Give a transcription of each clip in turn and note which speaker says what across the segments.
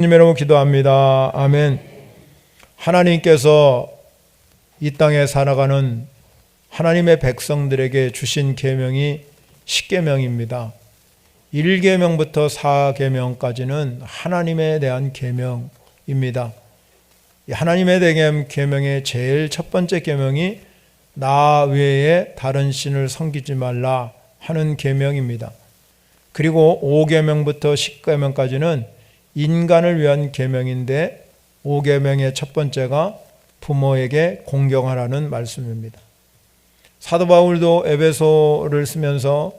Speaker 1: 주님으로 기도합니다. 아멘. 하나님께서 이 땅에 살아가는 하나님의 백성들에게 주신 계명이 10계명입니다. 1계명부터 4계명까지는 하나님에 대한 계명입니다. 하나님에 대한 계명의 제일 첫 번째 계명이 나 외에 다른 신을 섬기지 말라 하는 계명입니다. 그리고 5계명부터 10계명까지는 인간을 위한 계명인데 5계명의 첫 번째가 부모에게 공경하라는 말씀입니다. 사도 바울도 에베소를 쓰면서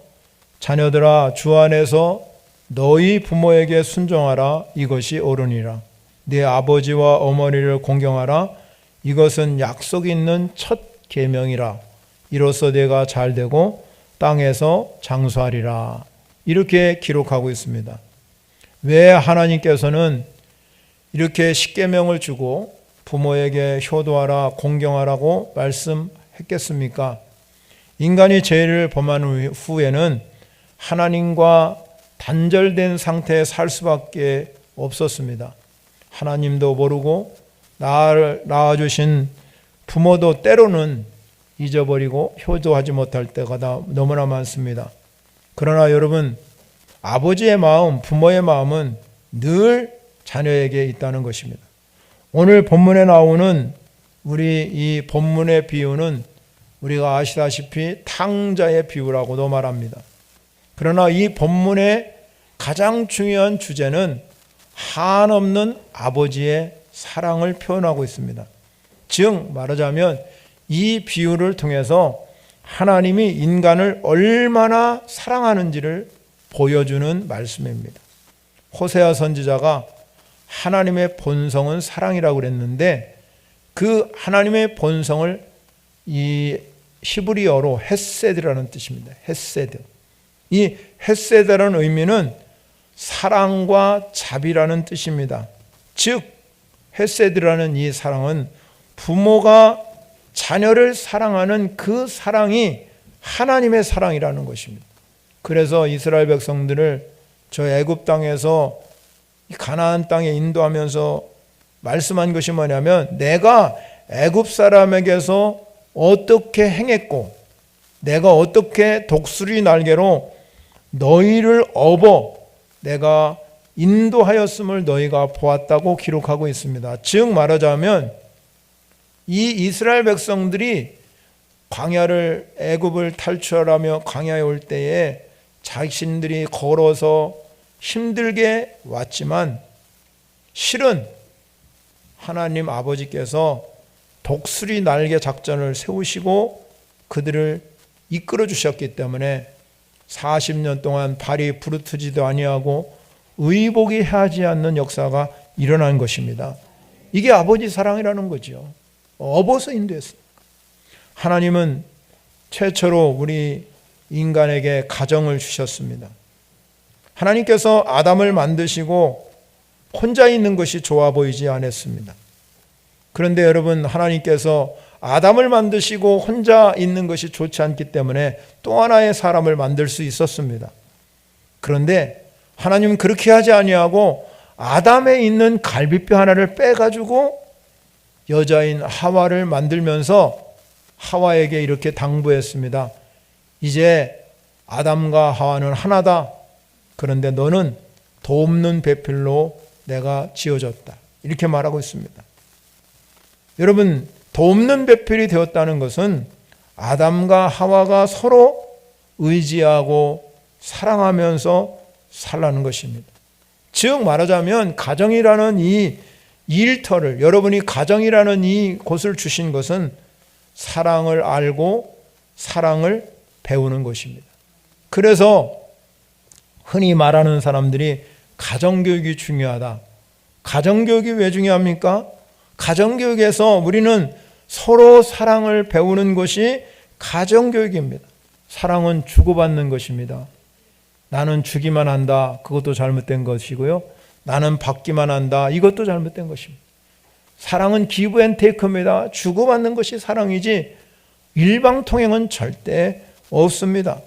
Speaker 1: 자녀들아 주 안에서 너희 부모에게 순종하라 이것이 옳으니라. 네 아버지와 어머니를 공경하라 이것은 약속 있는 첫 계명이라. 이로써 내가 잘되고 땅에서 장수하리라. 이렇게 기록하고 있습니다. 왜 하나님께서는 이렇게 10계명을 주고 부모에게 효도하라 공경하라고 말씀했겠습니까? 인간이 죄를 범한 후에는 하나님과 단절된 상태에 살 수밖에 없었습니다. 하나님도 모르고 나를 낳아주신 부모도 때로는 잊어버리고 효도하지 못할 때가 너무나 많습니다. 그러나 여러분, 아버지의 마음, 부모의 마음은 늘 자녀에게 있다는 것입니다. 오늘 본문에 나오는 우리 이 본문의 비유는 우리가 아시다시피 탕자의 비유라고도 말합니다. 그러나 이 본문의 가장 중요한 주제는 한없는 아버지의 사랑을 표현하고 있습니다. 즉 말하자면 이 비유를 통해서 하나님이 인간을 얼마나 사랑하는지를 보여주는 말씀입니다. 호세아 선지자가 하나님의 본성은 사랑이라고 그랬는데 그 하나님의 본성을 이 히브리어로 헤세드라는 뜻입니다. 헤세드. 이 헤세드라는 의미는 사랑과 자비라는 뜻입니다. 즉 헤세드라는 이 사랑은 부모가 자녀를 사랑하는 그 사랑이 하나님의 사랑이라는 것입니다. 그래서 이스라엘 백성들을 저 애굽 땅에서 가나안 땅에 인도하면서 말씀한 것이 뭐냐면 내가 애굽 사람에게서 어떻게 행했고 내가 어떻게 독수리 날개로 너희를 업어 내가 인도하였음을 너희가 보았다고 기록하고 있습니다. 즉 말하자면 이 이스라엘 백성들이 광야를 애굽을 탈출하며 광야에 올 때에 자신들이 걸어서 힘들게 왔지만 실은 하나님 아버지께서 독수리 날개 작전을 세우시고 그들을 이끌어 주셨기 때문에 40년 동안 발이 부르트지도 아니하고 의복이 하지 않는 역사가 일어난 것입니다. 이게 아버지 사랑이라는 거죠. 업어서 인도했습니다. 하나님은 최초로 우리 인간에게 가정을 주셨습니다. 하나님께서 아담을 만드시고 혼자 있는 것이 좋아 보이지 않았습니다. 그런데 여러분, 하나님께서 아담을 만드시고 혼자 있는 것이 좋지 않기 때문에 또 하나의 사람을 만들 수 있었습니다. 그런데 하나님은 그렇게 하지 아니하고 아담에 있는 갈비뼈 하나를 빼가지고 여자인 하와를 만들면서 하와에게 이렇게 당부했습니다. 이제 아담과 하와는 하나다. 그런데 너는 돕는 배필로 내가 지어졌다. 이렇게 말하고 있습니다. 여러분, 돕는 배필이 되었다는 것은 아담과 하와가 서로 의지하고 사랑하면서 살라는 것입니다. 즉 말하자면 가정이라는 이 일터를, 여러분이 가정이라는 이 곳을 주신 것은 사랑을 알고 사랑을 배우는 것입니다. 그래서 흔히 말하는 사람들이 가정교육이 중요하다. 가정교육이 왜 중요합니까? 가정교육에서 우리는 서로 사랑을 배우는 것이 가정교육입니다. 사랑은 주고받는 것입니다. 나는 주기만 한다. 그것도 잘못된 것이고요. 나는 받기만 한다. 이것도 잘못된 것입니다. 사랑은 기브 앤 테이크입니다. 주고받는 것이 사랑이지 일방통행은 절대 없습니다.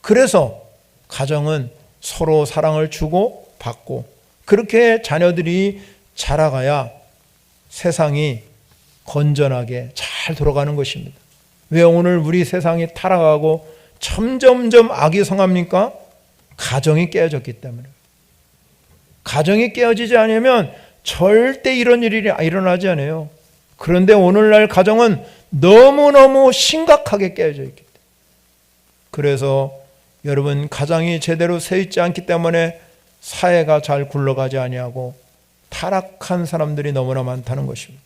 Speaker 1: 그래서 가정은 서로 사랑을 주고 받고 그렇게 자녀들이 자라가야 세상이 건전하게 잘 돌아가는 것입니다. 왜 오늘 우리 세상이 타락하고 점점점 악이 성합니까? 가정이 깨어졌기 때문에. 가정이 깨어지지 않으면 절대 이런 일이 일어나지 않아요. 그런데 오늘날 가정은 너무너무 심각하게 깨어져 있기 때문에. 그래서 여러분, 가정이 제대로 서 있지 않기 때문에 사회가 잘 굴러가지 아니하고 타락한 사람들이 너무나 많다는 것입니다.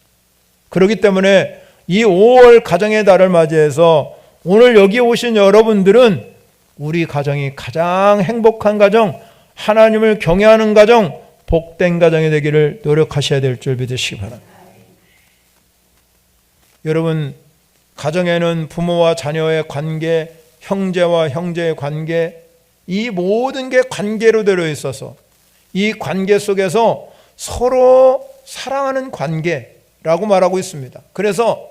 Speaker 1: 그렇기 때문에 이 5월 가정의 달을 맞이해서 오늘 여기 오신 여러분들은 우리 가정이 가장 행복한 가정, 하나님을 경외하는 가정, 복된 가정이 되기를 노력하셔야 될 줄 믿으시기 바랍니다. 여러분, 가정에는 부모와 자녀의 관계, 형제와 형제의 관계, 이 모든 게 관계로 되어 있어서 이 관계 속에서 서로 사랑하는 관계라고 말하고 있습니다. 그래서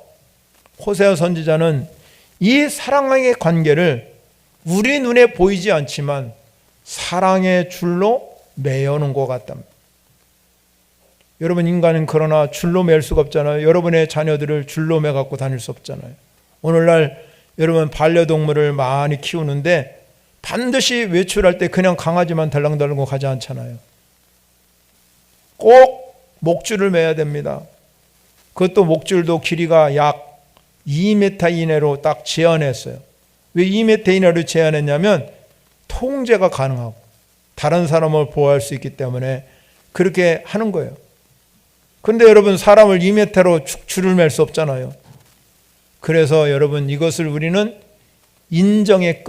Speaker 1: 호세아 선지자는 이 사랑의 관계를 우리 눈에 보이지 않지만 사랑의 줄로 매어놓은 것 같답니다. 여러분, 인간은 그러나 줄로 매일 수가 없잖아요. 여러분의 자녀들을 줄로 매 갖고 다닐 수 없잖아요. 오늘날 여러분 반려동물을 많이 키우는데 반드시 외출할 때 그냥 강아지만 달랑달랑 가지 않잖아요. 꼭 목줄을 매야 됩니다. 그것도 목줄도 길이가 약 2m 이내로 딱 제한했어요. 왜 2m 이내로 제한했냐면 통제가 가능하고 다른 사람을 보호할 수 있기 때문에 그렇게 하는 거예요. 근데 여러분, 사람을 2m로 줄을 맬 수 없잖아요. 그래서 여러분, 이것을 우리는 인정의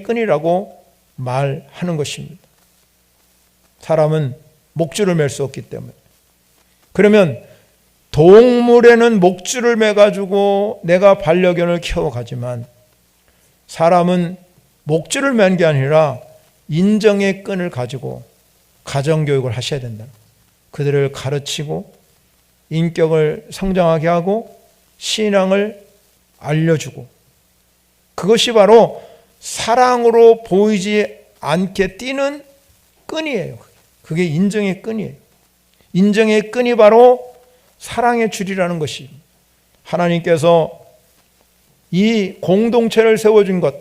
Speaker 1: 끈이라고 말하는 것입니다. 사람은 목줄을 맬 수 없기 때문에. 그러면 동물에는 목줄을 매가지고 내가 반려견을 키워가지만 사람은 목줄을 맨 게 아니라 인정의 끈을 가지고 가정교육을 하셔야 된다. 그들을 가르치고 인격을 성장하게 하고 신앙을 알려주고, 그것이 바로 사랑으로 보이지 않게 띄는 끈이에요. 그게 인정의 끈이에요. 인정의 끈이 바로 사랑의 줄이라는 것이, 하나님께서 이 공동체를 세워준 것,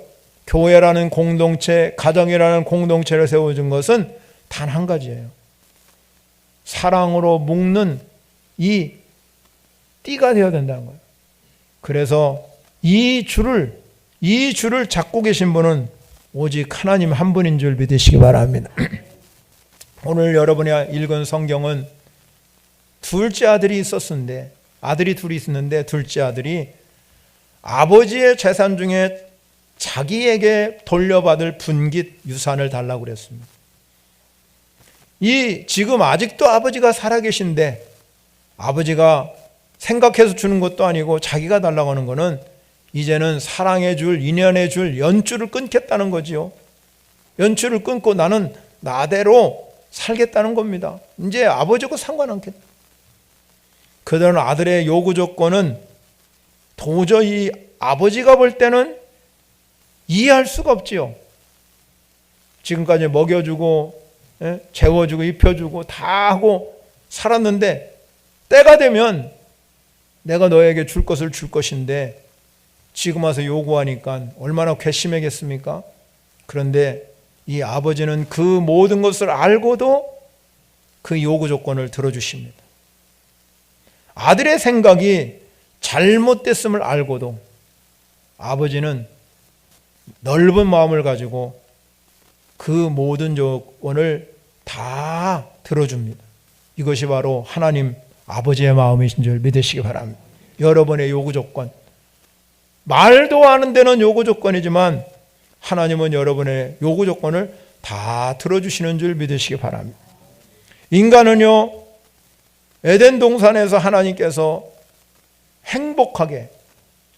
Speaker 1: 교회라는 공동체, 가정이라는 공동체를 세워준 것은 단 한 가지예요. 사랑으로 묶는 이 띠가 되어야 된다는 거예요. 그래서 이 줄을 잡고 계신 분은 오직 하나님 한 분인 줄 믿으시기 바랍니다. 오늘 여러분이 읽은 성경은 둘째 아들이 있었는데, 아들이 둘이 있었는데 둘째 아들이 아버지의 재산 중에 자기에게 돌려받을 분깃 유산을 달라고 그랬습니다. 지금 아직도 아버지가 살아계신데 아버지가 생각해서 주는 것도 아니고 자기가 달라고 하는 거는 이제는 사랑의 줄, 인연의 줄, 연줄을 끊겠다는 거지요. 연줄을 끊고 나는 나대로 살겠다는 겁니다. 이제 아버지하고 상관없겠다. 그들은 아들의 요구 조건은 도저히 아버지가 볼 때는 이해할 수가 없지요. 지금까지 먹여주고 재워주고 입혀주고 다 하고 살았는데 때가 되면 내가 너에게 줄 것을 줄 것인데 지금 와서 요구하니까 얼마나 괘씸하겠습니까? 그런데 이 아버지는 그 모든 것을 알고도 그 요구 조건을 들어주십니다. 아들의 생각이 잘못됐음을 알고도 아버지는 넓은 마음을 가지고 그 모든 조건을 다 들어줍니다. 이것이 바로 하나님 아버지의 마음이신 줄 믿으시기 바랍니다. 여러분의 요구 조건, 말도 하는 데는 요구 조건이지만 하나님은 여러분의 요구 조건을 다 들어주시는 줄 믿으시기 바랍니다. 인간은요, 에덴 동산에서 하나님께서 행복하게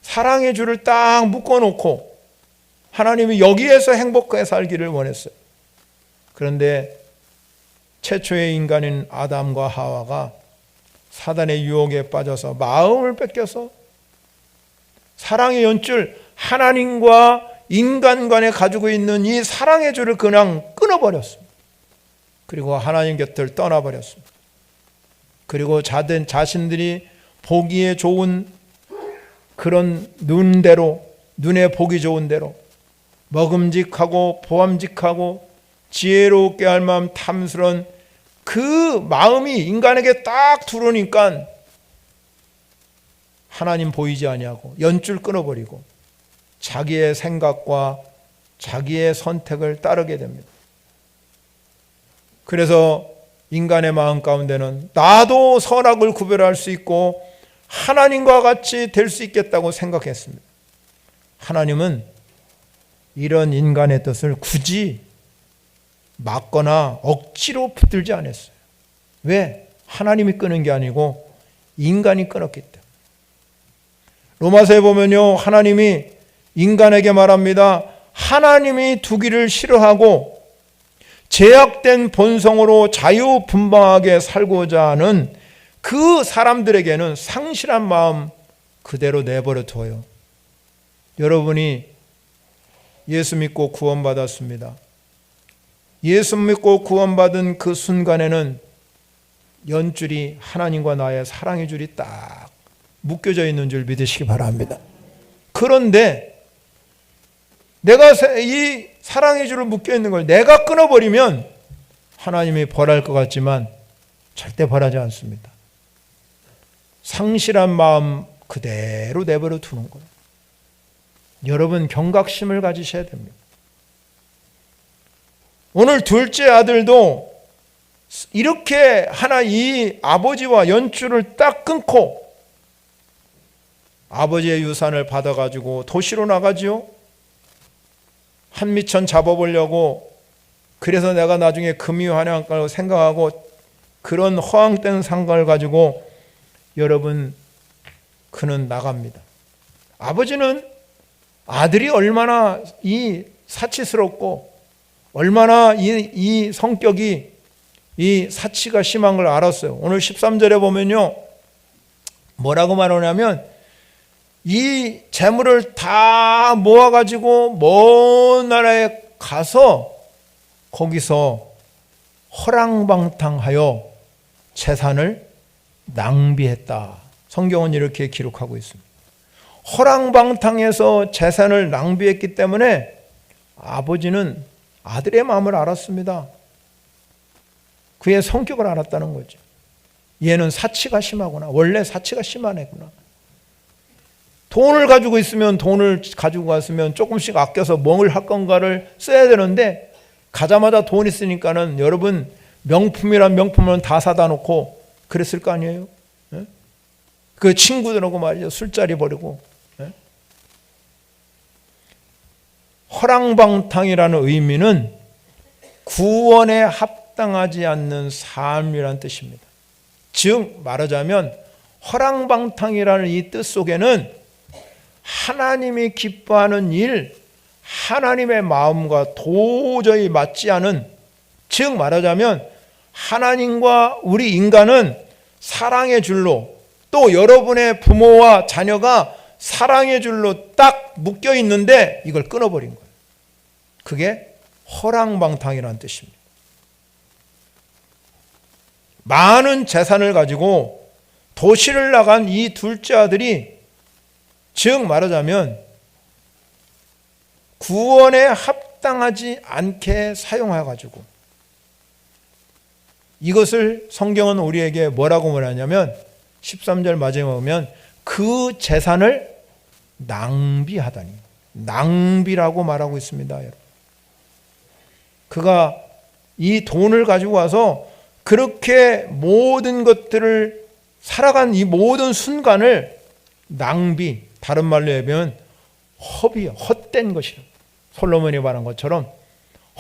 Speaker 1: 사랑의 줄을 딱 묶어놓고 하나님이 여기에서 행복하게 살기를 원했어요. 그런데 최초의 인간인 아담과 하와가 사단의 유혹에 빠져서 마음을 뺏겨서 사랑의 연줄, 하나님과 인간 간에 가지고 있는 이 사랑의 줄을 그냥 끊어버렸습니다. 그리고 하나님 곁을 떠나버렸습니다. 그리고 자신들이 보기에 좋은 그런 눈에 보기 좋은 대로 먹음직하고 보암직하고 지혜롭게 할 만한 탐스러운 그 마음이 인간에게 딱 들어오니까 하나님 보이지 아니하고 연줄 끊어버리고 자기의 생각과 자기의 선택을 따르게 됩니다. 그래서 인간의 마음 가운데는 나도 선악을 구별할 수 있고 하나님과 같이 될 수 있겠다고 생각했습니다. 하나님은 이런 인간의 뜻을 굳이 막거나 억지로 붙들지 않았어요. 왜? 하나님이 끄는 게 아니고 인간이 끊었기 때문에. 로마서에 보면요, 하나님이 인간에게 말합니다. 하나님이 두기를 싫어하고 제약된 본성으로 자유분방하게 살고자 하는 그 사람들에게는 상실한 마음 그대로 내버려 둬요. 여러분이 예수 믿고 구원받았습니다. 예수 믿고 구원받은 그 순간에는 연줄이 하나님과 나의 사랑의 줄이 딱 묶여져 있는 줄 믿으시기 바랍니다. 그런데 내가 이 사랑의 줄을 묶여 있는 걸 내가 끊어버리면 하나님이 벌할 것 같지만 절대 벌하지 않습니다. 상실한 마음 그대로 내버려 두는 거예요. 여러분 경각심을 가지셔야 됩니다. 오늘 둘째 아들도 이렇게 이 아버지와 연줄을 딱 끊고 아버지의 유산을 받아가지고 도시로 나가지요. 한미천 잡아보려고, 그래서 내가 나중에 금이환양을 생각하고 그런 허황된 생각을 가지고 여러분 그는 나갑니다. 아버지는 아들이 얼마나 이 사치스럽고 얼마나 이 성격이 이 사치가 심한 걸 알았어요. 오늘 13절에 보면요, 뭐라고 말하냐면 이 재물을 다 모아가지고 먼 나라에 가서 거기서 허랑방탕하여 재산을 낭비했다. 성경은 이렇게 기록하고 있습니다. 허랑방탕해서 재산을 낭비했기 때문에 아버지는 아들의 마음을 알았습니다. 그의 성격을 알았다는 거죠. 얘는 사치가 심하구나. 원래 사치가 심한 애구나. 돈을 가지고 있으면 돈을 가지고 갔으면 조금씩 아껴서 뭘 할 건가를 써야 되는데 가자마자 돈 있으니까는 여러분 명품이란 명품은 다 사다 놓고 그랬을 거 아니에요? 예? 그 친구들하고 말이죠. 술자리 버리고. 예? 허랑방탕이라는 의미는 구원에 합당하지 않는 삶이라는 뜻입니다. 즉 말하자면 허랑방탕이라는 이 뜻 속에는 하나님이 기뻐하는 일, 하나님의 마음과 도저히 맞지 않은, 즉 말하자면 하나님과 우리 인간은 사랑의 줄로, 또 여러분의 부모와 자녀가 사랑의 줄로 딱 묶여 있는데 이걸 끊어버린 거예요. 그게 허랑방탕이라는 뜻입니다. 많은 재산을 가지고 도시를 나간 이 둘째 아들이, 즉 말하자면 구원에 합당하지 않게 사용해가지고, 이것을 성경은 우리에게 뭐라고 말하냐면 13절 마지막에 보면 그 재산을 낭비하다니, 낭비라고 말하고 있습니다. 여러분. 그가 이 돈을 가지고 와서 그렇게 모든 것들을 살아간 이 모든 순간을 낭비, 다른 말로 하면 허비, 헛된 것이라. 솔로몬이 말한 것처럼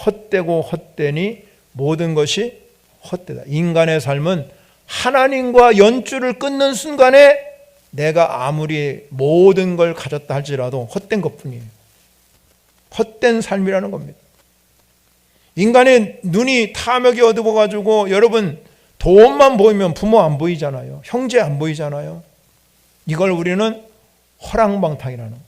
Speaker 1: 헛되고 헛되니 모든 것이 헛되다. 인간의 삶은 하나님과 연줄을 끊는 순간에 내가 아무리 모든 걸 가졌다 할지라도 헛된 것뿐이에요. 헛된 삶이라는 겁니다. 인간의 눈이 탐욕이 어두워가지고 여러분 돈만 보이면 부모 안 보이잖아요. 형제 안 보이잖아요. 이걸 우리는 허랑방탕이라는 거죠.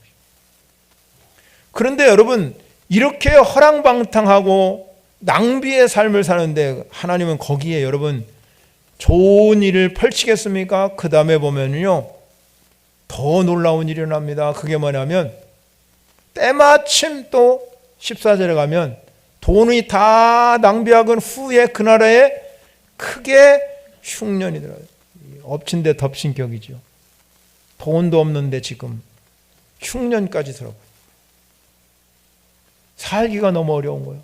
Speaker 1: 그런데 여러분 이렇게 허랑방탕하고 낭비의 삶을 사는데 하나님은 거기에 여러분 좋은 일을 펼치겠습니까? 그 다음에 보면요 더 놀라운 일이 일어납니다. 그게 뭐냐면 때마침 또 14절에 가면 돈이 다 낭비하건 후에 그 나라에 크게 흉년이 들어요. 엎친 데 덮친 격이죠. 돈도 없는데 지금 흉년까지 들어가요. 살기가 너무 어려운 거예요.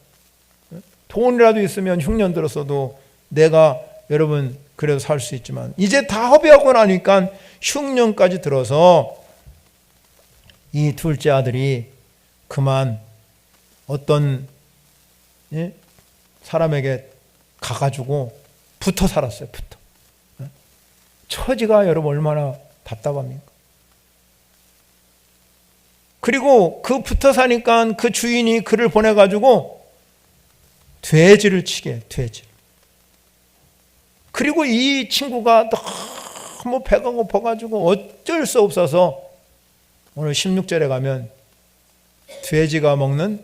Speaker 1: 돈이라도 있으면 흉년 들었어도 내가 여러분 그래도 살 수 있지만 이제 다 허비하고 나니까 흉년까지 들어서 이 둘째 아들이 그만 어떤 사람에게 가가지고 붙어 살았어요. 붙어. 처지가 여러분 얼마나 답답합니까? 그리고 그 붙어 사니까 그 주인이 그를 보내가지고 돼지를 치게, 돼지. 그리고 이 친구가 너무 배가 고파가지고 어쩔 수 없어서 오늘 16절에 가면 돼지가 먹는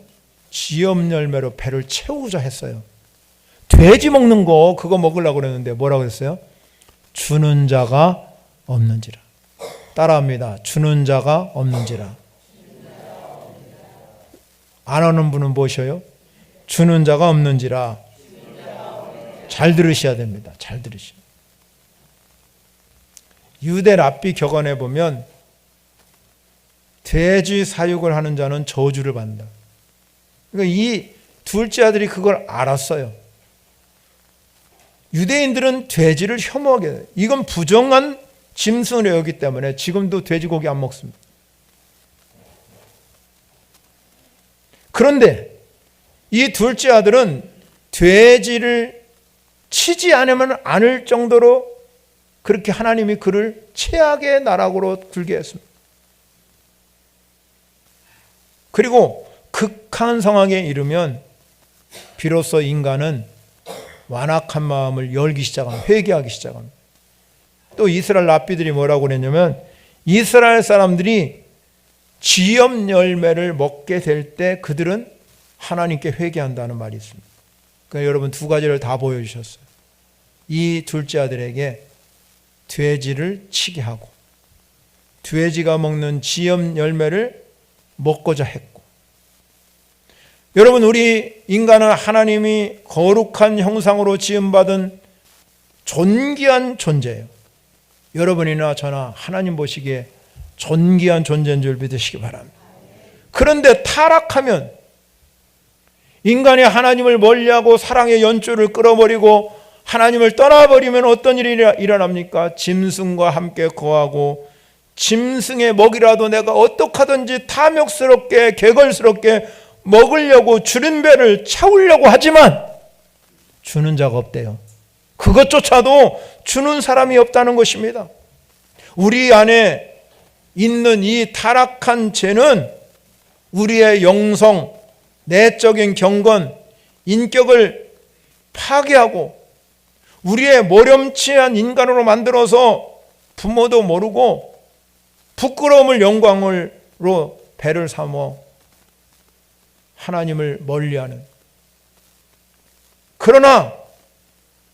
Speaker 1: 지엽 열매로 배를 채우자 했어요. 돼지 먹는 거 그거 먹으려고 그랬는데 뭐라고 했어요? 주는 자가 없는지라. 따라합니다. 주는 자가 없는지라. 안 하는 분은 뭐셔요? 주는 자가 없는지라. 잘 들으셔야 됩니다. 잘 들으셔야 됩니다. 유대 랍비 격언에 보면 돼지 사육을 하는 자는 저주를 받는다. 그러니까 이 둘째 아들이 그걸 알았어요. 유대인들은 돼지를 혐오하게 해요. 이건 부정한 짐승을 여기기 때문에 지금도 돼지고기 안 먹습니다. 그런데 이 둘째 아들은 돼지를 치지 않을 정도로 그렇게 하나님이 그를 최악의 나락으로 굴게 했습니다. 그리고 극한 상황에 이르면 비로소 인간은 완악한 마음을 열기 시작합니다. 회개하기 시작합니다. 또 이스라엘 랍비들이 뭐라고 그랬냐면 이스라엘 사람들이 지엽 열매를 먹게 될 때 그들은 하나님께 회개한다는 말이 있습니다. 그러니까 여러분 두 가지를 다 보여주셨어요. 이 둘째 아들에게 돼지를 치게 하고 돼지가 먹는 지엽 열매를 먹고자 했고, 여러분 우리 인간은 하나님이 거룩한 형상으로 지음받은 존귀한 존재예요. 여러분이나 저나 하나님 보시기에 존귀한 존재인 줄 믿으시기 바랍니다. 그런데 타락하면 인간이 하나님을 멀리하고 사랑의 연줄을 끌어버리고 하나님을 떠나버리면 어떤 일이 일어납니까? 짐승과 함께 거하고 짐승의 먹이라도 내가 어떻게 하든지 탐욕스럽게 개걸스럽게 먹으려고 주린 배를 채우려고 하지만 주는 자가 없대요. 그것조차도 주는 사람이 없다는 것입니다. 우리 안에 있는 이 타락한 죄는 우리의 영성, 내적인 경건, 인격을 파괴하고 우리의 모렴치한 인간으로 만들어서 부모도 모르고 부끄러움을 영광으로 배를 삼어 하나님을 멀리하는, 그러나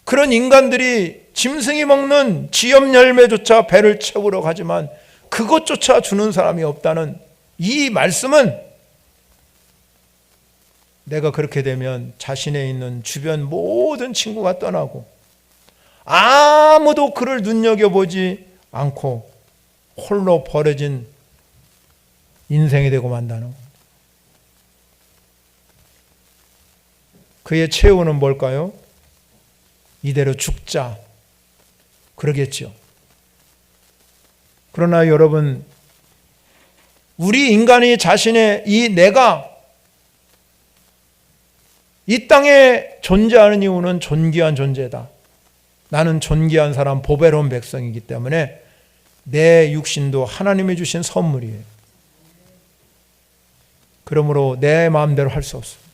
Speaker 1: 그런 인간들이 짐승이 먹는 지엽 열매조차 배를 채우러 가지만 그것조차 주는 사람이 없다는 이 말씀은 내가 그렇게 되면 자신에 있는 주변 모든 친구가 떠나고 아무도 그를 눈여겨보지 않고 홀로 버려진 인생이 되고 만다는 겁니다. 그의 최후는 뭘까요? 이대로 죽자 그러겠죠. 그러나 여러분, 우리 인간이 자신의 이 내가 이 땅에 존재하는 이유는 존귀한 존재다. 나는 존귀한 사람, 보배로운 백성이기 때문에 내 육신도 하나님이 주신 선물이에요. 그러므로 내 마음대로 할 수 없습니다.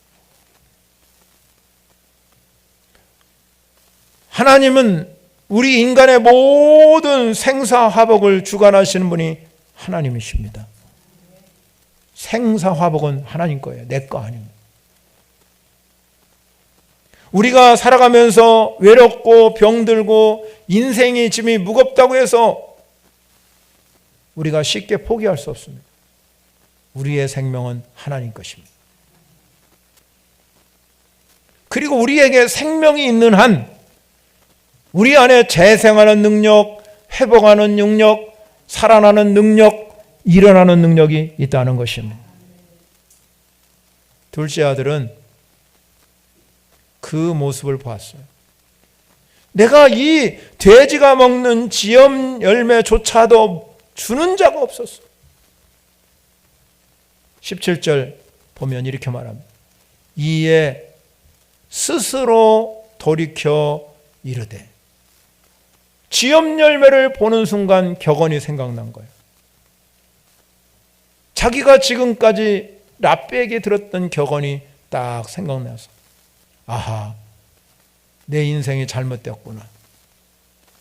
Speaker 1: 하나님은 우리 인간의 모든 생사화복을 주관하시는 분이 하나님이십니다. 생사화복은 하나님 거예요. 내 거 아닙니다. 우리가 살아가면서 외롭고 병들고 인생의 짐이 무겁다고 해서 우리가 쉽게 포기할 수 없습니다. 우리의 생명은 하나님 것입니다. 그리고 우리에게 생명이 있는 한 우리 안에 재생하는 능력, 회복하는 능력, 살아나는 능력, 일어나는 능력이 있다는 것입니다. 둘째 아들은 그 모습을 보았어요. 내가 이 돼지가 먹는 지엄 열매조차도 주는 자가 없었어. 17절 보면 이렇게 말합니다. 이에 스스로 돌이켜 이르되, 지엄 열매를 보는 순간 격언이 생각난 거예요. 자기가 지금까지 랍비에게 들었던 격언이 딱 생각나서, 아하, 내 인생이 잘못되었구나.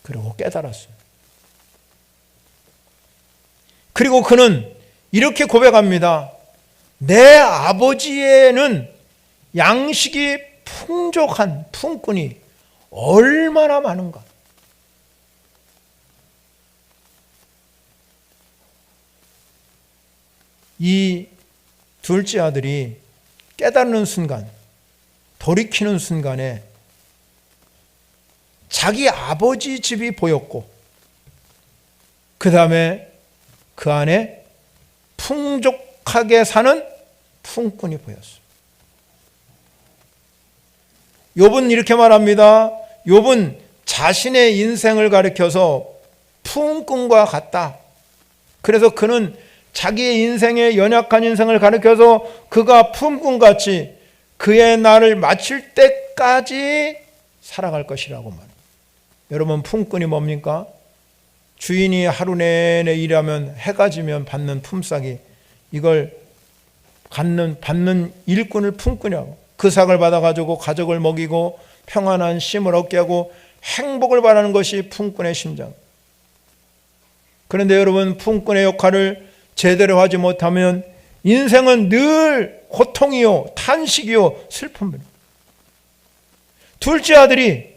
Speaker 1: 그리고 깨달았어요. 그리고 그는 이렇게 고백합니다. 내 아버지에는 양식이 풍족한 품꾼이 얼마나 많은가. 이 둘째 아들이 깨닫는 순간, 돌이키는 순간에 자기 아버지 집이 보였고, 그 다음에 그 안에 풍족하게 사는 품꾼이 보였어요. 욥은 이렇게 말합니다. 욥은 자신의 인생을 가리켜서 품꾼과 같다. 그래서 그는 자기의 인생의 연약한 인생을 가리켜서 그가 품꾼같이 그의 날을 마칠 때까지 살아갈 것이라고 말합니다. 여러분, 품꾼이 뭡니까? 주인이 하루 내내 일하면 해가 지면 받는 품삯이, 이걸 받는 일꾼을 품꾼이라고. 그 삭을 받아가지고 가족을 먹이고 평안한 쉼을 얻게 하고 행복을 바라는 것이 품꾼의 심장. 그런데 여러분, 품꾼의 역할을 제대로 하지 못하면 인생은 늘 고통이요, 탄식이요, 슬픔입니다. 둘째 아들이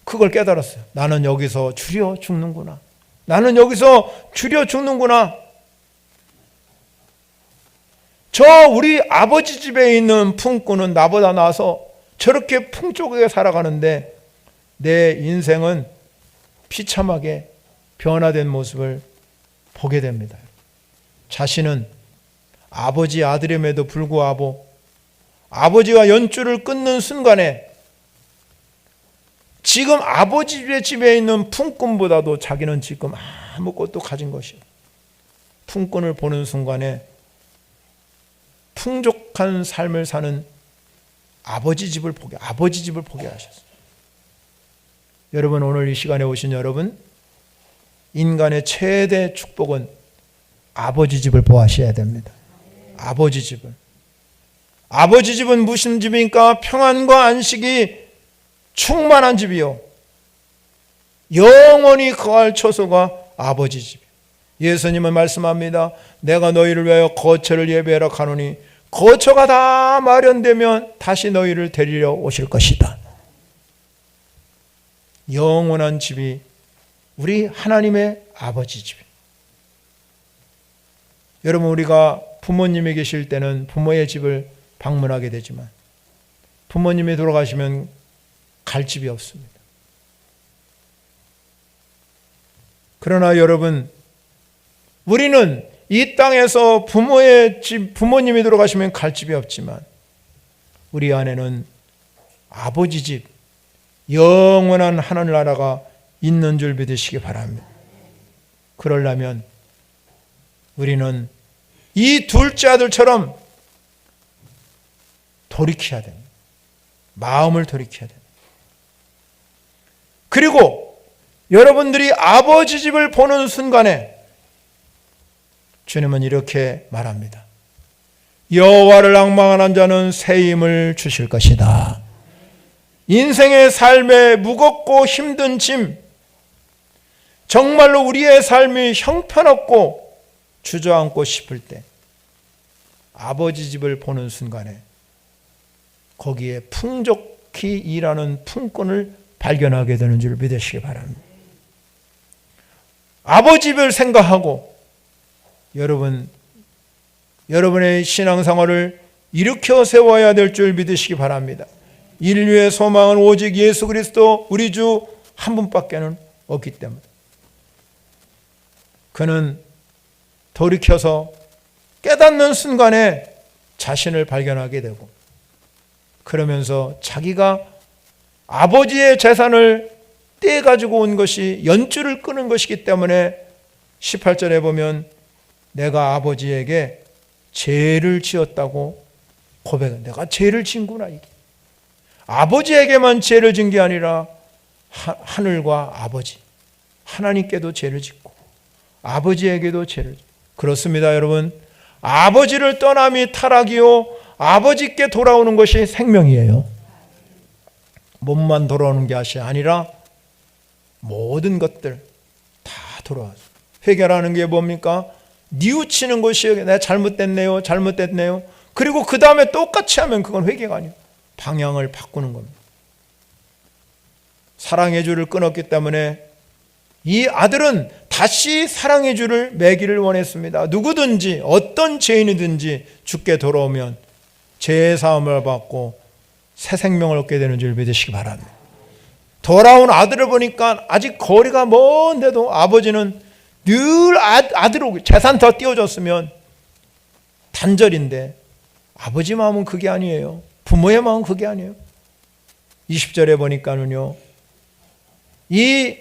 Speaker 1: 그걸 깨달았어요. 나는 여기서 줄여 죽는구나. 나는 여기서 줄여 죽는구나. 저 우리 아버지 집에 있는 품꾼은 나보다 나아서 저렇게 풍족하게 살아가는데 내 인생은 비참하게 변화된 모습을 보게 됩니다. 자신은 아버지 아들임에도 불구하고 아버지가 연줄을 끊는 순간에 지금 아버지 집에 있는 품꾼보다도 자기는 지금 아무것도 가진 것이에요. 품꾼을 보는 순간에 풍족한 삶을 사는 아버지 집을 보게 하셨어요. 여러분, 오늘 이 시간에 오신 여러분, 인간의 최대 축복은 아버지 집을 보아하셔야 됩니다. 아버지 집을. 아버지 집은 무슨 집입니까? 평안과 안식이 충만한 집이요, 영원히 거할 처소가 아버지 집. 예수님은 말씀합니다. 내가 너희를 위하여 거처를 예비하라 하노니 거처가 다 마련되면 다시 너희를 데리러 오실 것이다. 영원한 집이 우리 하나님의 아버지 집. 여러분, 우리가 부모님이 계실 때는 부모의 집을 방문하게 되지만 부모님이 돌아가시면 갈 집이 없습니다. 그러나 여러분, 우리는 이 땅에서 부모의 집, 부모님이 돌아가시면 갈 집이 없지만 우리 안에는 아버지 집, 영원한 하늘 나라가 있는 줄 믿으시기 바랍니다. 그러려면 우리는 이 둘째 아들처럼 돌이켜야 됩니다. 마음을 돌이켜야 됩니다. 그리고 여러분들이 아버지 집을 보는 순간에 주님은 이렇게 말합니다. 여호와를 앙망하는 자는 새 힘을 주실 것이다. 인생의 삶에 무겁고 힘든 짐, 정말로 우리의 삶이 형편없고 주저앉고 싶을 때 아버지 집을 보는 순간에 거기에 풍족히 일하는 품꾼을 발견하게 되는 줄 믿으시기 바랍니다. 아버지를 생각하고 여러분의 신앙생활을 일으켜 세워야 될 줄 믿으시기 바랍니다. 인류의 소망은 오직 예수 그리스도 우리 주 한 분밖에는 없기 때문에 그는 돌이켜서 깨닫는 순간에 자신을 발견하게 되고 그러면서 자기가 아버지의 재산을 떼가지고 온 것이 연줄을 끄는 것이기 때문에 18절에 보면 내가 아버지에게 죄를 지었다고 고백해. 내가 죄를 지은구나. 이게 아버지에게만 죄를 진 게 아니라 하늘과 아버지 하나님께도 죄를 짓고 아버지에게도 죄를 짓고 그렇습니다. 여러분, 아버지를 떠남이 타락이요 아버지께 돌아오는 것이 생명이에요. 몸만 돌아오는 것이 아니라 모든 것들 다 돌아와서 회개라는 게 뭡니까? 뉘우치는 것이에요. 내가 잘못됐네요. 그리고 그 다음에 똑같이 하면 그건 회개가 아니에요. 방향을 바꾸는 겁니다. 사랑의 줄을 끊었기 때문에 이 아들은 다시 사랑의 줄을 매기를 원했습니다. 누구든지 어떤 죄인이든지 주께 돌아오면 죄의 사함을 받고 새 생명을 얻게 되는 줄 믿으시기 바랍니다. 돌아온 아들을 보니까 아직 거리가 먼데도 아버지는 늘 아들로 재산 더 띄워줬으면 단절인데 아버지 마음은 그게 아니에요. 부모의 마음은 그게 아니에요. 20절에 보니까는요, 이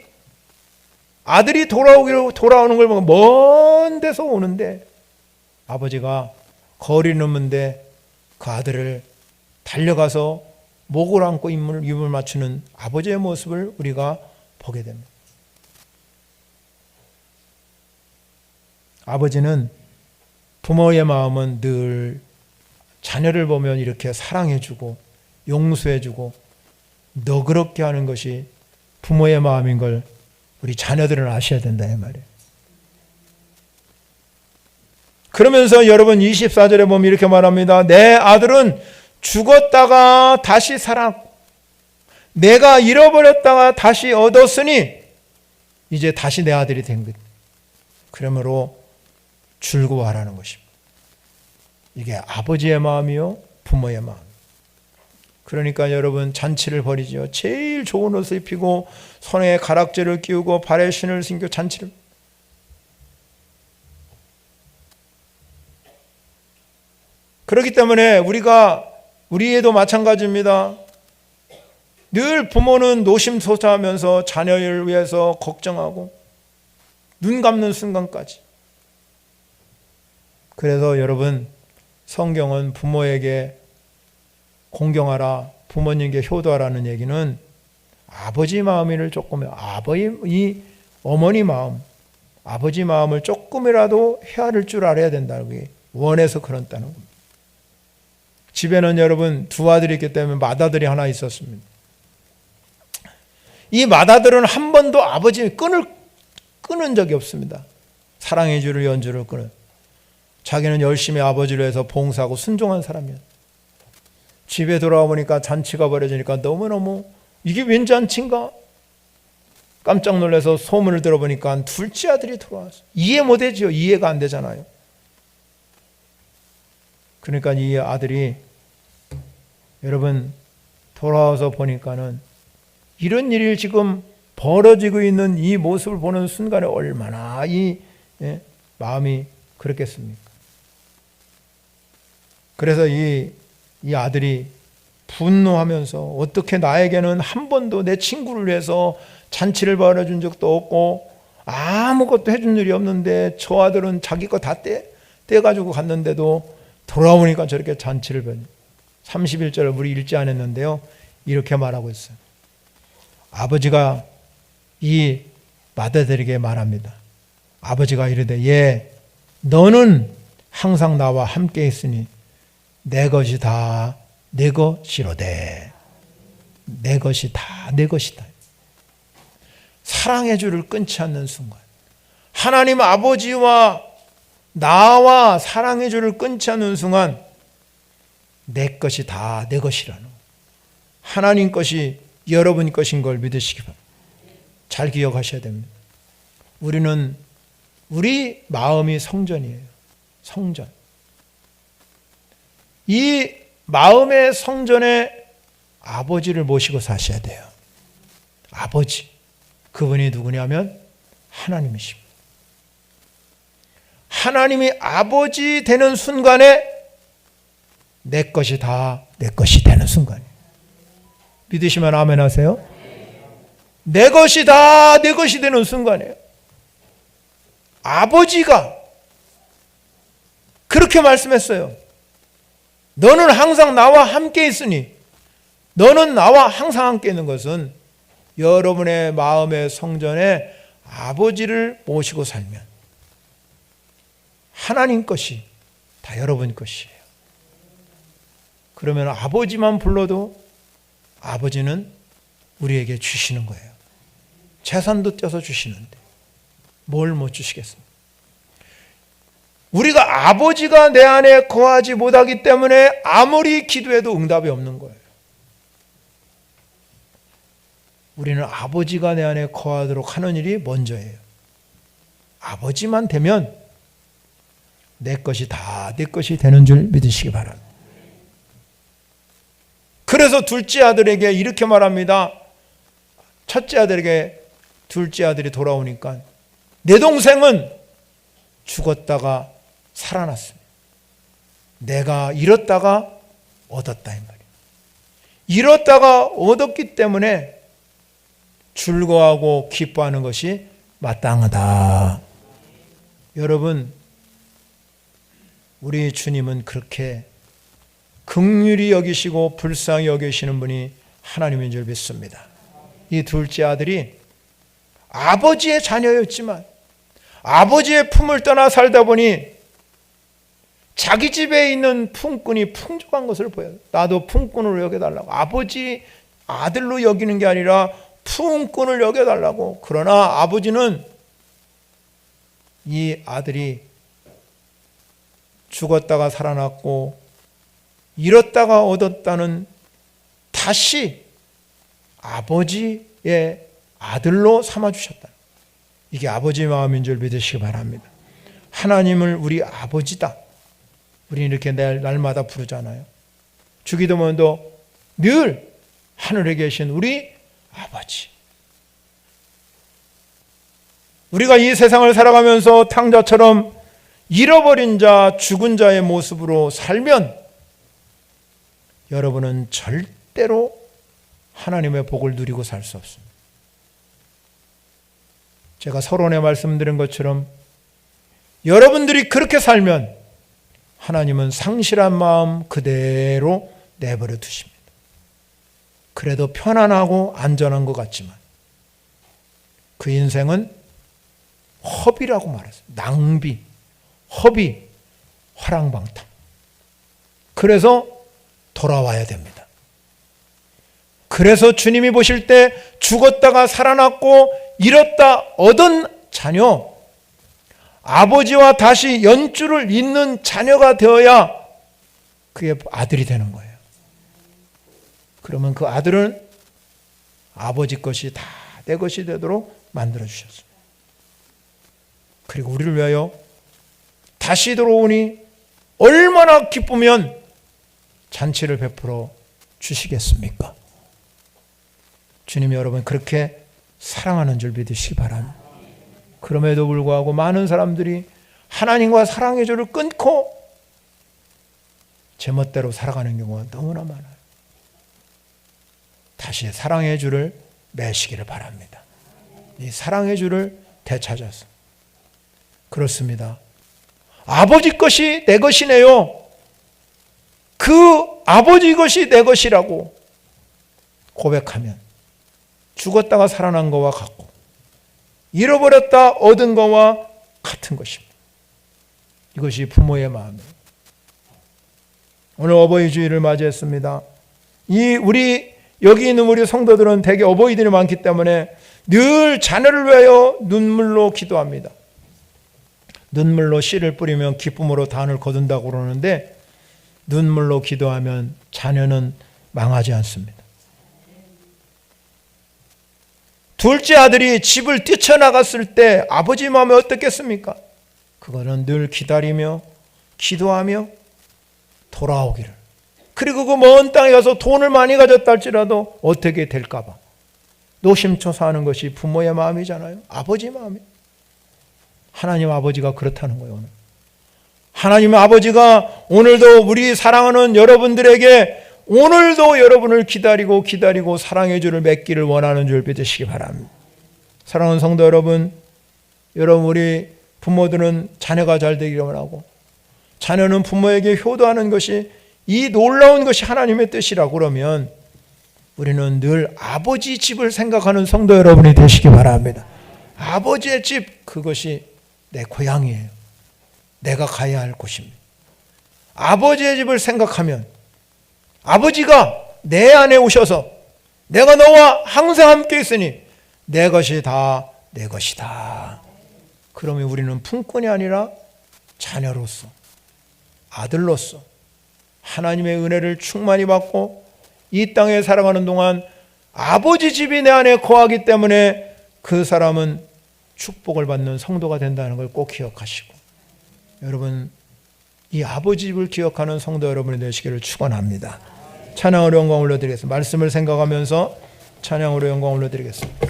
Speaker 1: 아들이 돌아오는 걸 보면 먼 데서 오는데 아버지가 거리 넘는데 그 아들을 달려가서 목을 안고 입을 맞추는 아버지의 모습을 우리가 보게 됩니다. 아버지는 부모의 마음은 늘 자녀를 보면 이렇게 사랑해주고 용서해주고 너그럽게 하는 것이 부모의 마음인 걸 우리 자녀들은 아셔야 된다 이 말이에요. 그러면서 여러분 24절에 보면 이렇게 말합니다. 내 아들은 죽었다가 다시 살아 내가 잃어버렸다가 다시 얻었으니 이제 다시 내 아들이 된 것. 그러므로 즐거워하라는 것입니다. 이게 아버지의 마음이요 부모의 마음. 그러니까 여러분 잔치를 벌이죠. 제일 좋은 옷을 입히고 손에 가락지를 끼우고 발에 신을 신고 잔치를. 그렇기 때문에 우리에도 마찬가지입니다. 늘 부모는 노심초사하면서 자녀를 위해서 걱정하고 눈 감는 순간까지. 그래서 여러분 성경은 부모에게 공경하라, 부모님께 효도하라는 얘기는 아버지 마음을 조금, 어머니 마음, 아버지 마음을 조금이라도 헤아릴 줄 알아야 된다는 게 원해서 그런다는 겁니다. 집에는 여러분 두 아들이 있기 때문에 맏아들이 하나 있었습니다. 이 맏아들은 한 번도 아버지 끊은 적이 없습니다. 사랑의 줄을 연주를 끊은. 자기는 열심히 아버지를 해서 봉사하고 순종한 사람이었어요. 집에 돌아와 보니까 잔치가 벌어지니까 너무너무 이게 웬 잔치인가? 깜짝 놀라서 소문을 들어보니까 둘째 아들이 들어왔어요. 이해 못하죠. 이해가 안 되잖아요. 그러니까 이 아들이 여러분 돌아와서 보니까는 이런 일이 지금 벌어지고 있는 이 모습을 보는 순간에 얼마나 마음이 그렇겠습니까? 그래서 이 아들이 분노하면서 어떻게 나에게는 한 번도 내 친구를 위해서 잔치를 벌여준 적도 없고 아무것도 해준 일이 없는데 저 아들은 자기 거 다 떼가지고 갔는데도 돌아오니까 저렇게 잔치를 벌여. 31절을 우리 읽지 않았는데요. 이렇게 말하고 있어요. 아버지가 이 맏아들에게 말합니다. 아버지가 이르되 예, 너는 항상 나와 함께 있으니 내 것이 다 내 것이로되 내 것이 다 내 것이다. 사랑의 줄을 끊지 않는 순간 하나님 아버지와 나와 사랑의 줄을 끊지 않는 순간 내 것이 다 내 것이라는, 하나님 것이 여러분 것인 걸 믿으시기 바랍니다. 잘 기억하셔야 됩니다. 우리 마음이 성전이에요. 성전. 이 마음의 성전에 아버지를 모시고 사셔야 돼요. 아버지. 그분이 누구냐면 하나님이십니다. 하나님이 아버지 되는 순간에 내 것이 다 내 것이 되는 순간이에요. 믿으시면 아멘 하세요. 내 것이 다 내 것이 되는 순간이에요. 아버지가 그렇게 말씀했어요. 너는 항상 나와 함께 있으니, 너는 나와 항상 함께 있는 것은 여러분의 마음의 성전에 아버지를 모시고 살면 하나님 것이 다 여러분 것이에요. 그러면 아버지만 불러도 아버지는 우리에게 주시는 거예요. 재산도 떼서 주시는데 뭘 못 주시겠습니까? 우리가 아버지가 내 안에 거하지 못하기 때문에 아무리 기도해도 응답이 없는 거예요. 우리는 아버지가 내 안에 거하도록 하는 일이 먼저예요. 아버지만 되면 내 것이 다 내 것이 되는 줄 믿으시기 바랍니다. 그래서 둘째 아들에게 이렇게 말합니다. 첫째 아들에게 둘째 아들이 돌아오니까 내 동생은 죽었다가 살아났습니다. 내가 잃었다가 얻었다 이 말이에요. 잃었다가 얻었기 때문에 즐거워하고 기뻐하는 것이 마땅하다. 여러분, 우리 주님은 그렇게 긍휼히 여기시고 불쌍히 여기시는 분이 하나님인 줄 믿습니다. 이 둘째 아들이 아버지의 자녀였지만 아버지의 품을 떠나 살다 보니 자기 집에 있는 품꾼이 풍족한 것을 보여요. 나도 품꾼으로 여겨달라고. 아버지 아들로 여기는 게 아니라 품꾼을 여겨달라고. 그러나 아버지는 이 아들이 죽었다가 살아났고 잃었다가 얻었다는 다시 아버지의 아들로 삼아주셨다. 이게 아버지의 마음인 줄 믿으시기 바랍니다. 하나님을 우리 아버지다. 우리는 이렇게 날마다 부르잖아요. 주기도문도 늘 하늘에 계신 우리 아버지. 우리가 이 세상을 살아가면서 탕자처럼 잃어버린 자, 죽은 자의 모습으로 살면 여러분은 절대로 하나님의 복을 누리고 살 수 없습니다. 제가 서론에 말씀드린 것처럼 여러분들이 그렇게 살면 하나님은 상실한 마음 그대로 내버려 두십니다. 그래도 편안하고 안전한 것 같지만 그 인생은 허비라고 말했어요. 낭비, 허비, 화랑방탕. 그래서 돌아와야 됩니다. 그래서 주님이 보실 때 죽었다가 살아났고 잃었다 얻은 자녀, 아버지와 다시 연줄을 잇는 자녀가 되어야 그게 아들이 되는 거예요. 그러면 그 아들은 아버지 것이 다 내 것이 되도록 만들어 주셨습니다. 그리고 우리를 위하여 다시 들어오니 얼마나 기쁘면 잔치를 베풀어 주시겠습니까? 주님 여러분 그렇게 사랑하는 줄 믿으시기 바랍니다. 그럼에도 불구하고 많은 사람들이 하나님과 사랑의 줄을 끊고 제멋대로 살아가는 경우가 너무나 많아요. 다시 사랑의 줄을 매시기를 바랍니다. 이 사랑의 줄을 되찾아서. 그렇습니다. 아버지 것이 내 것이네요. 그 아버지 것이 내 것이라고 고백하면 죽었다가 살아난 것과 같고 잃어버렸다 얻은 것과 같은 것입니다. 이것이 부모의 마음이에요. 오늘 어버이 주일을 맞이했습니다. 우리 여기 있는 우리 성도들은 대개 어버이들이 많기 때문에 늘 자녀를 위하여 눈물로 기도합니다. 눈물로 씨를 뿌리면 기쁨으로 단을 거둔다고 그러는데 눈물로 기도하면 자녀는 망하지 않습니다. 둘째 아들이 집을 뛰쳐나갔을 때 아버지 마음이 어떻겠습니까? 그거는 늘 기다리며 기도하며 돌아오기를. 그리고 그 먼 땅에 가서 돈을 많이 가졌다 할지라도 어떻게 될까 봐 노심초사하는 것이 부모의 마음이잖아요. 아버지 마음이. 하나님 아버지가 그렇다는 거예요. 오늘. 하나님 아버지가 오늘도 우리 사랑하는 여러분들에게 오늘도 여러분을 기다리고 사랑의 줄을 맺기를 원하는 줄 믿으시기 바랍니다. 사랑하는 성도 여러분, 우리 부모들은 자녀가 잘 되기를 원하고 자녀는 부모에게 효도하는 것이 이 놀라운 것이 하나님의 뜻이라고 그러면 우리는 늘 아버지 집을 생각하는 성도 여러분이 되시기 바랍니다. 아버지의 집, 그것이 내 고향이에요. 내가 가야 할 곳입니다. 아버지의 집을 생각하면 아버지가 내 안에 오셔서 내가 너와 항상 함께 있으니 내 것이 다 내 것이다. 그러면 우리는 품꾼이 아니라 자녀로서, 아들로서 하나님의 은혜를 충만히 받고 이 땅에 살아가는 동안 아버지 집이 내 안에 거하기 때문에 그 사람은 축복을 받는 성도가 된다는 걸 꼭 기억하시고, 여러분 이 아버지 집을 기억하는 성도 여러분이 되시기를 축원합니다. 찬양으로 영광 올려드리겠습니다. 말씀을 생각하면서 찬양으로 영광 올려드리겠습니다.